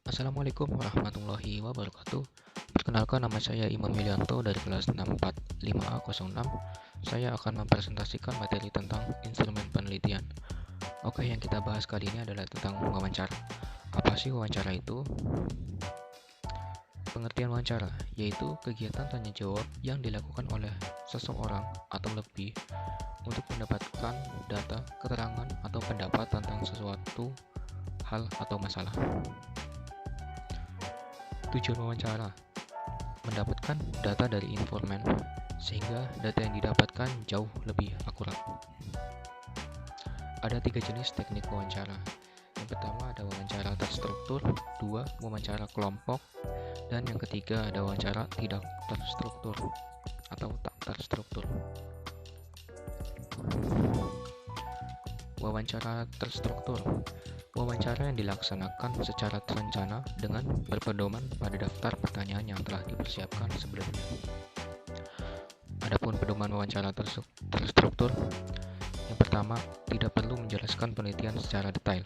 Assalamualaikum warahmatullahi wabarakatuh. Perkenalkan, nama saya Imam Yulianto dari kelas 645A06. Saya akan mempresentasikan materi tentang instrumen penelitian. Oke, yang kita bahas kali ini adalah tentang wawancara. Apa sih wawancara itu? Pengertian wawancara yaitu kegiatan tanya jawab yang dilakukan oleh seseorang atau lebih untuk mendapatkan data, keterangan, atau pendapat tentang sesuatu hal atau masalah. Tujuan wawancara: mendapatkan data dari informan, sehingga data yang didapatkan jauh lebih akurat. Ada 3 jenis teknik wawancara. Yang pertama ada wawancara terstruktur, 2 wawancara kelompok, dan yang ketiga ada wawancara tidak terstruktur atau tak terstruktur. Wawancara terstruktur: wawancara yang dilaksanakan secara terencana dengan berpedoman pada daftar pertanyaan yang telah dipersiapkan sebelumnya. Adapun pedoman wawancara terstruktur, yang pertama, tidak perlu menjelaskan penelitian secara detail.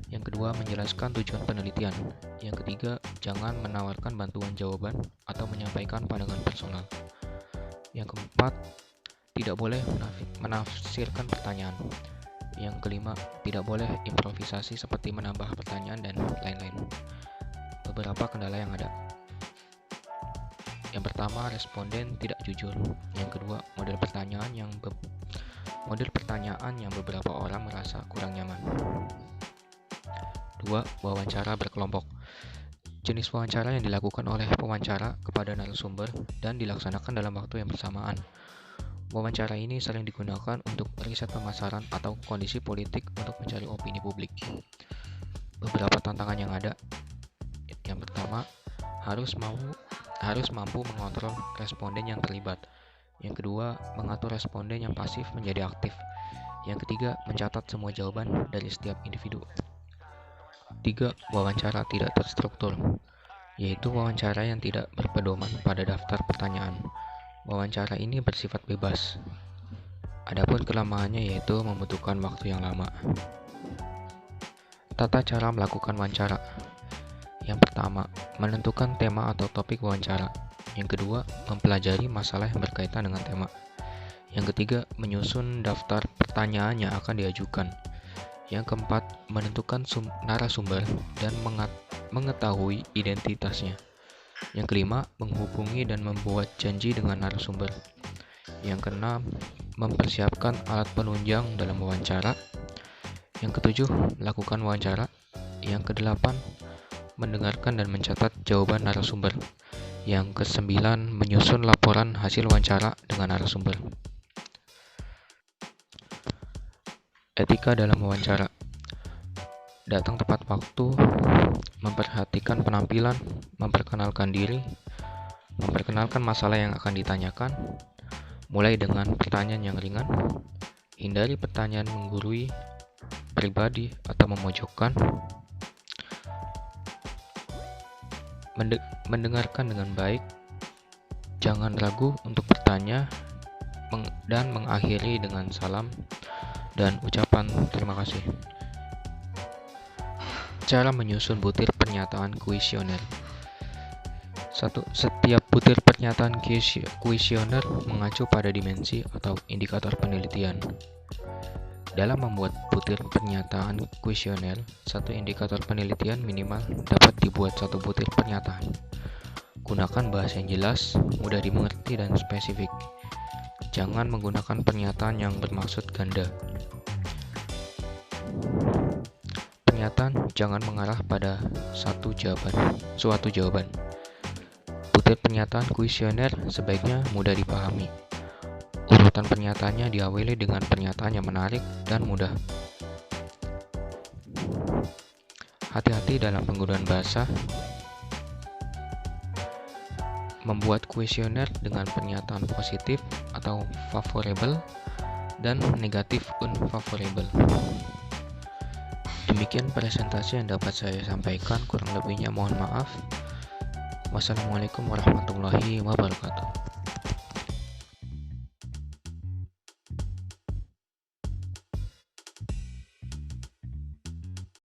Yang kedua, menjelaskan tujuan penelitian. Yang ketiga, jangan menawarkan bantuan jawaban atau menyampaikan pandangan personal. Yang keempat, tidak boleh menafsirkan pertanyaan. Yang kelima, tidak boleh improvisasi seperti menambah pertanyaan dan lain-lain. Beberapa kendala yang ada. Yang pertama, responden tidak jujur. Yang kedua, model pertanyaan yang beberapa orang merasa kurang nyaman. 2. Wawancara berkelompok. Jenis wawancara yang dilakukan oleh pewawancara kepada narasumber dan dilaksanakan dalam waktu yang bersamaan. Wawancara ini sering digunakan untuk riset pemasaran atau kondisi politik untuk mencari opini publik. Beberapa tantangan yang ada. Yang pertama, harus mampu mengontrol responden yang terlibat. Yang kedua, mengatur responden yang pasif menjadi aktif. Yang ketiga, mencatat semua jawaban dari setiap individu. 3. Wawancara tidak terstruktur, yaitu wawancara yang tidak berpedoman pada daftar pertanyaan. Wawancara ini bersifat bebas. Adapun kelemahannya yaitu membutuhkan waktu yang lama. Tata cara melakukan wawancara. Yang pertama, menentukan tema atau topik wawancara. Yang kedua, mempelajari masalah yang berkaitan dengan tema. Yang ketiga, menyusun daftar pertanyaan yang akan diajukan. Yang keempat, menentukan narasumber dan mengetahui identitasnya. Yang kelima, menghubungi dan membuat janji dengan narasumber. Yang keenam, mempersiapkan alat penunjang dalam wawancara. Yang ketujuh, lakukan wawancara. Yang kedelapan, mendengarkan dan mencatat jawaban narasumber. Yang kesembilan, menyusun laporan hasil wawancara dengan narasumber. Etika dalam wawancara: datang tepat waktu, memperhatikan penampilan, memperkenalkan diri, memperkenalkan masalah yang akan ditanyakan, mulai dengan pertanyaan yang ringan, hindari pertanyaan menggurui, pribadi, atau memojokkan, mendengarkan dengan baik, jangan ragu untuk bertanya, dan mengakhiri dengan salam dan ucapan terima kasih. Cara menyusun butir pernyataan kuesioner. Setiap butir pernyataan kuesioner mengacu pada dimensi atau indikator penelitian. Dalam membuat butir pernyataan kuesioner, satu indikator penelitian minimal dapat dibuat satu butir pernyataan. Gunakan bahasa yang jelas, mudah dimengerti, dan spesifik. Jangan menggunakan pernyataan yang bermaksud ganda. Pernyataan jangan mengarah pada suatu jawaban. Butir pernyataan kuesioner sebaiknya mudah dipahami. Urutan pernyataannya diawali dengan pernyataan yang menarik dan mudah. Hati-hati dalam penggunaan bahasa. Membuat kuesioner dengan pernyataan positif atau favorable dan negatif unfavorable. Demikian presentasi yang dapat saya sampaikan, kurang lebihnya mohon maaf. Wassalamualaikum warahmatullahi wabarakatuh.